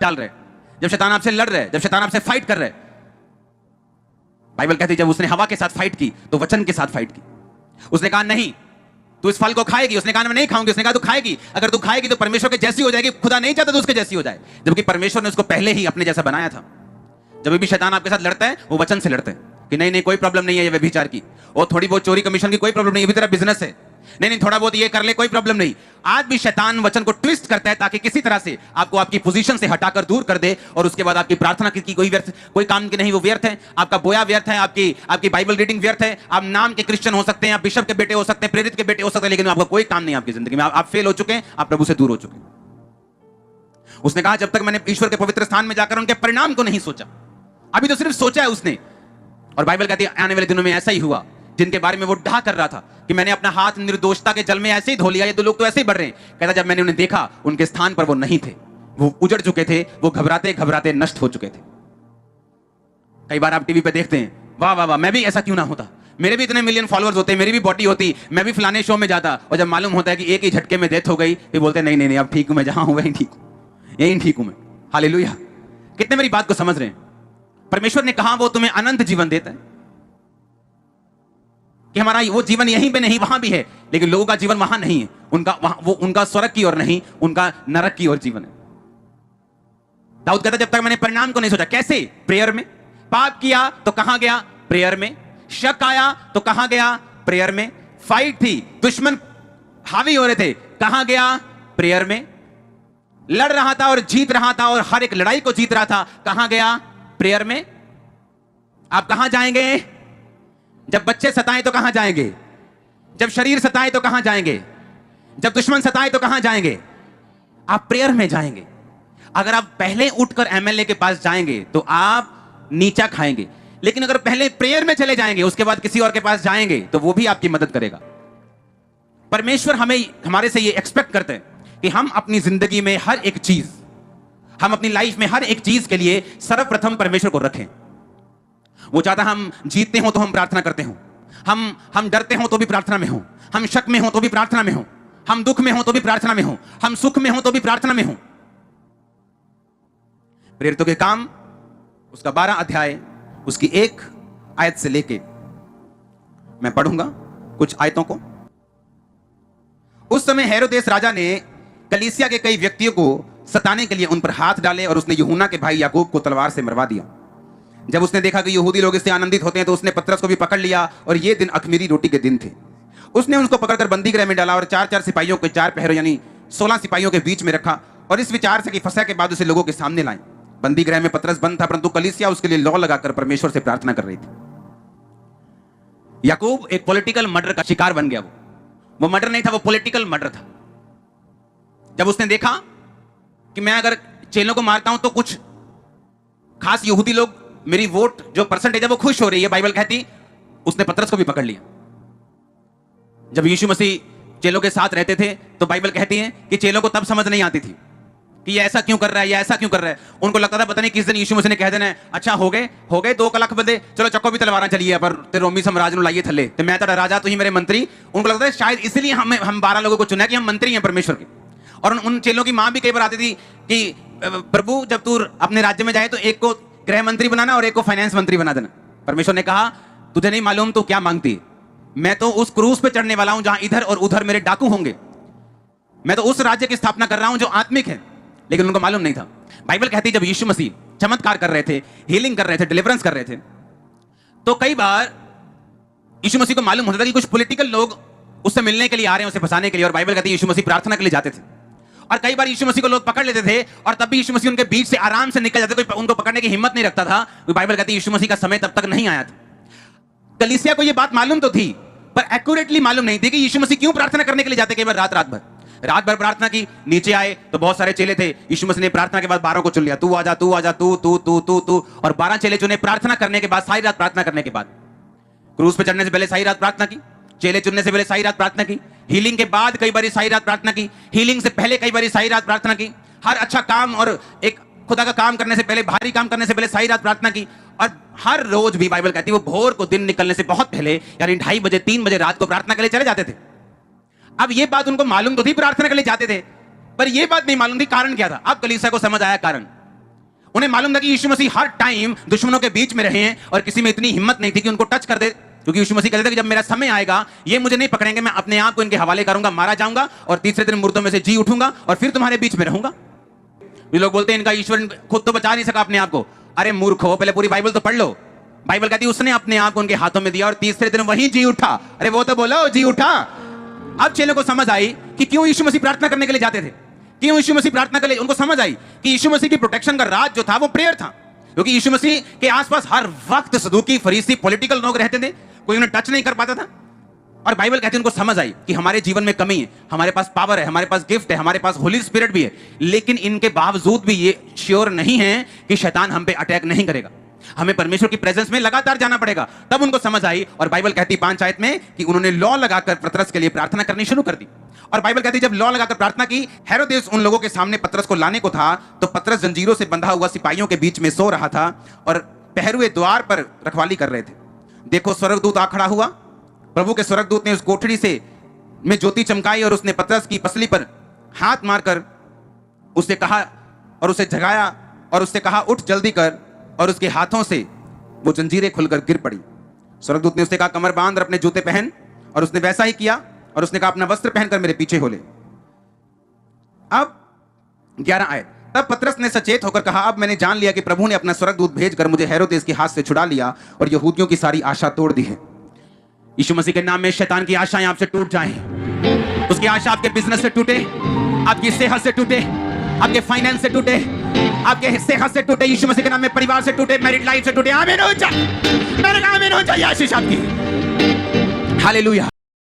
डाल रहे, जब शैतान आपसे लड़ रहे, जब शैतान आपसे फाइट कर रहे, बाइबल कहती है जब उसने हवा के साथ फाइट की तो वचन के साथ फाइट की। उसने कहा नहीं तू इस फल को खाएगी, उसने कहा मैं नहीं खाऊंगी, उसने कहा तू खाएगी, अगर तू खाएगी तो परमेश्वर के जैसी हो जाएगी, खुदा नहीं चाहता तो उसके जैसी हो जाए, जबकि परमेश्वर ने उसको पहले ही अपने जैसा बनाया था। जब भी शैतान आपके साथ लड़ता है वो वचन से लड़ते हैं कि नहीं नहीं कोई प्रॉब्लम नहीं है ये व्यभिचार की, और थोड़ी बहुत चोरी कमीशन की कोई प्रॉब्लम नहीं है, भी तेरा बिजनेस है, नहीं नहीं थोड़ा बहुत ये कर ले कोई प्रॉब्लम नहीं। आज भी शैतान वचन को ट्विस्ट करता है ताकि किसी तरह से आपको आपकी पोजीशन से हटाकर दूर कर दे, और उसके बाद आपकी प्रार्थना की कोई काम की नहीं, वो व्यर्थ है, आपका बोया व्यर्थ है, आपकी बाइबल रीडिंग व्यर्थ है। आप नाम के क्रिश्चियन हो सकते हैं, आप बिशप के बेटे हो सकते हैं, प्रेरित के बेटे हो सकते हैं, लेकिन आपका कोई काम नहीं आपकी जिंदगी में, आप फेल हो चुके हैं, आप प्रभु से दूर हो चुके हैं। उसने कहा जब तक मैंने ईश्वर के पवित्र स्थान में जाकर उनके परिणाम को नहीं सोचा, अभी तो सिर्फ सोचा है उसने। और बाइबल कहती है आने वाले दिनों में ऐसा ही हुआ जिनके बारे में वो डहा कर रहा था कि मैंने अपना हाथ निर्दोषता के जल में ऐसे ही धो लिया, ये दो लोग तो ऐसे ही बढ़ रहे हैं। कहता जब मैंने उन्हें देखा उनके स्थान पर वो नहीं थे, वो उजड़ चुके थे, वो घबराते घबराते नष्ट हो चुके थे। कई बार आप टीवी पे देखते हैं वाह वाह वाह मैं भी ऐसा क्यों ना होता, मेरे भी इतने मिलियन फॉलोअर्स होते, मेरी भी बॉडी होती, मैं भी फलाने शो में जाता, और जब मालूम होता है कि एक ही झटके में डेथ हो गई फिर बोलते नहीं नहीं नहीं अब ठीक हूं मैं, जहां हूं वहीं ठीक हूं, यहीं ठीक हूं मैं। हालेलुया। कितने मेरी बात को समझ रहे हैं? परमेश्वर ने कहा वो तुम्हें अनंत जीवन देता है, कि हमारा वो जीवन यहीं पे नहीं वहां भी है, लेकिन लोगों का जीवन वहां नहीं है, उनका स्वर्ग की ओर नहीं, उनका नरक की ओर जीवन है। दाऊद कहता जब तक मैंने परिणाम को नहीं सोचा। कैसे? प्रेयर में। पाप किया तो कहां गया? प्रेयर में। शक आया तो कहां गया? प्रेयर में। फाइट थी, दुश्मन हावी हो रहे थे, कहां गया? प्रेयर में। लड़ रहा था और जीत रहा था और हर एक लड़ाई को जीत रहा था, कहां गया? प्रेयर में। आप कहां जाएंगे? जब बच्चे सताएं तो कहां जाएंगे? जब शरीर सताए तो कहां जाएंगे? जब दुश्मन सताए तो कहां जाएंगे? आप प्रेयर में जाएंगे। अगर आप पहले उठकर एमएलए के पास जाएंगे तो आप नीचा खाएंगे, लेकिन अगर पहले प्रेयर में चले जाएंगे उसके बाद किसी और के पास जाएंगे तो वो भी आपकी मदद करेगा। परमेश्वर हमारे से ये एक्सपेक्ट करते हैं कि हम अपनी जिंदगी में हर एक चीज, हम अपनी लाइफ में हर एक चीज के लिए सर्वप्रथम परमेश्वर को रखें। वो चाहता हम जीतते हो तो हम प्रार्थना करते हो, हम डरते हो तो भी प्रार्थना में हो, हम शक में हो तो भी प्रार्थना में हो, हम दुख में हो तो भी प्रार्थना में हो, हम सुख में हो तो भी प्रार्थना में हो। प्रेरितों के काम उसका 12 अध्याय उसकी 1 आयत से लेके मैं पढ़ूंगा कुछ आयतों को। उस समय हेरोदेस राजा ने कलीसिया के कई व्यक्तियों को सताने के लिए उन पर हाथ डाले और उसने यूहन्ना के भाई याकूब को तलवार से मरवा दिया। जब उसने देखा कि यहूदी लोग इससे आनंदित होते हैं तो उसने पतरस को भी पकड़ लिया, और ये दिन अख़मीरी रोटी के दिन थे। उसने उसको पकड़कर बंदी गृह में डाला और 4-4 सिपाहियों के 4 पहरों यानी 16 सिपाहियों के बीच में रखा, और इस विचार से कि फंसा के बाद उसे लोगों के सामने लाए। बंदी गृह में पतरस बंद था, परंतु कलीसिया उसके लिए लौ लगाकर परमेश्वर से प्रार्थना कर रही थी। याकूब एक पॉलिटिकल मर्डर का शिकार बन गया। वो मर्डर नहीं था, वो पॉलिटिकल मर्डर था। जब उसने देखा कि मैं अगर चेलों को मारता हूं तो कुछ खास यहूदी लोग मेरी वोट जो परसेंटेज है वो खुश हो रही है, बाइबल कहती, उसने पतरस को भी पकड़ लिया। जब यीशु मसीह चेलों के साथ रहते थे तो बाइबल कहती है कि चेलों को तब समझ नहीं आती थी कि ये ऐसा क्यों कर रहा है, ये ऐसा क्यों कर रहा है। उनको लगता था पता नहीं किस दिन यीशु मसीह ने कह देना है अच्छा हो गए 2 लाख बंदे, चलो चक्को भी तलवारा चलिए पर ते रोमी साम्राज्य ਨੂੰ लाइए थले, तो मैं तेरा राजा तू ही मेरे मंत्री। उनको लगता है शायद इसलिए हम 12 लोगों को चुना कि हम मंत्री हैं परमेश्वर के। और उन चेलों की मां भी कई बार आती थी कि प्रभु जब तू अपने राज्य में जाए तो एक को गृह मंत्री बनाना और एक को फाइनेंस मंत्री बना देना। परमेश्वर ने कहा तुझे नहीं मालूम तू क्या मांगती है, मैं तो उस क्रूस पे चढ़ने वाला हूं जहां इधर और उधर मेरे डाकू होंगे। मैं तो उस राज्य की स्थापना कर रहा हूं जो आत्मिक है, लेकिन उनको मालूम नहीं था। बाइबल कहती जब यीशु मसीह चमत्कार कर रहे थे, हीलिंग कर रहे थे, डिलीवरेंस कर रहे थे, तो कई बार यीशु मसीह को मालूम होता था कि कुछ पॉलिटिकल लोग उससे मिलने के लिए आ रहे हैं, उसे फंसाने के लिए। और बाइबल कहती है यीशु मसीह प्रार्थना के लिए जाते थे, और कई बार यीशु मसीह को लोग पकड़ लेते थे और तब भी यीशु मसीह उनके बीच से आराम से निकल जाते, कोई उनको पकड़ने की हिम्मत नहीं रखता था। बाइबल कहती है यीशु मसीह का समय तब तक नहीं आया था। कलीसिया को यह बात मालूम तो थी पर एक्यूरेटली मालूम नहीं थी कि यीशु मसीह क्यों प्रार्थना करने के लिए जाते। कई बार रात भर प्रार्थना की, नीचे आए तो बहुत सारे चेले थे। यीशु मसीह ने प्रार्थना के बाद 12 को चुन लिया, तू आजा तू आजा तू तू तू तू तू, और 12 चेले चुने। प्रार्थना करने के बाद, सारी रात प्रार्थना करने के बाद, क्रूस पे चढ़ने से पहले सारी रात प्रार्थना की, चेले चुनने से पहले सारी रात प्रार्थना की, हीलिंग के बाद कई बार सारी रात प्रार्थना की, हीलिंग से पहले कई बार सारी रात प्रार्थना की, हर अच्छा काम और एक खुदा का काम करने से पहले, भारी काम करने से पहले सारी रात प्रार्थना की। और हर रोज भी बाइबल कहती है वो भोर को दिन निकलने से बहुत पहले यानी 2:30 बजे 3 बजे रात को प्रार्थना के लिए चले जाते थे। अब ये बात उनको मालूम तो थी प्रार्थना के लिए जाते थे, पर यह बात नहीं मालूम थी कारण क्या था। अब कलीसिया को समझ आया कारण। उन्हें मालूम था कि यीशु मसीह हर टाइम दुश्मनों के बीच में रहे हैं और किसी में इतनी हिम्मत नहीं थी कि उनको टच कर दे, क्योंकि यीशु मसीह कहते थे कि जब मेरा समय आएगा ये मुझे नहीं पकड़ेंगे, मैं अपने आप को इनके हवाले करूंगा, मारा जाऊंगा और तीसरे दिन मुर्दों में से जी उठूंगा और फिर तुम्हारे बीच में रहूंगा। ये लोग बोलते हैं इनका ईश्वर खुद तो बचा नहीं सका अपने आप को। अरे मूर्ख हो, पहले पूरी बाइबल तो पढ़ लो। बाइबल कहती है उसने अपने आप को उनके हाथों में दिया और तीसरे दिन वही जी उठा। अरे वो तो बोलो जी उठा। अब चेलों को समझ आई कि क्यों यीशु मसीह प्रार्थना करने के लिए जाते थे, क्यों यीशु मसीह प्रार्थना के लिए। उनको समझ आई कि यीशु मसीह की प्रोटेक्शन का राज जो था वो प्रेयर था, क्योंकि यीशु मसीह के आसपास हर वक्त सदूकी, फरीसी, पॉलिटिकल लोग रहते थे, कोई उन्हें टच नहीं कर पाता था। और बाइबल कहती है उनको समझ आई कि हमारे जीवन में कमी है, हमारे पास पावर है, हमारे पास गिफ्ट है, हमारे पास होली स्पिरिट भी है, लेकिन इनके बावजूद भी ये श्योर नहीं है कि शैतान हम पे अटैक नहीं करेगा, हमें परमेश्वर की प्रेजेंस में लगातार जाना पड़ेगा। तब उनको समझ आई और बाइबल कहती 5 आयत में कि उन्होंने लॉ लगाकर पतरस के लिए प्रार्थना करनी शुरू कर दी। और बाइबल कहती जब लॉ लगाकर प्रार्थना की, हेरोदेस उन लोगों के सामने पतरस को लाने को था, तो पतरस जंजीरों से बंधा हुआ सिपाहियों के बीच में सो रहा था और पहरुए द्वार पर रखवाली कर रहे थे। देखो स्वर्गदूत आ खड़ा हुआ, प्रभु के स्वर्गदूत ने उस कोठरी से में ज्योति चमकाई और उसने पतरस की पसली पर हाथ मारकर उससे कहा और उसे जगाया और उससे कहा उठ जल्दी कर, और उसके हाथों से वो जंजीरें खुलकर गिर पड़ी। स्वर्गदूत ने उससे कहा कमर बांध और अपने जूते पहन, और उसने वैसा ही किया और उसने कहा अपना वस्त्र पहनकर मेरे पीछे हो ले। अब 11 आयत, तब पतरस ने सचेत होकर कहा अब मैंने जान लिया कि प्रभु ने अपना स्वर्गदूत भेजकर मुझे हेरोदेस के हाथ से छुड़ा लिया और यहूदियों की सारी आशा तोड़ दी है। यीशु मसीह के नाम में शैतान की आशाएं आपसे टूट जाएं, उसकी आशा आपके बिजनेस से टूटे, आपकी सेहत से टूटे, आपके फाइनेंस से टूटे, आपके सेहत से टूटे, यीशु मसीह के नाम में परिवार से टूटे, मैरिड लाइफ से टूटे। आमीन हो जाए, मैंने कहा आमीन हो जाए। आशीष आपकी, हालेलुया।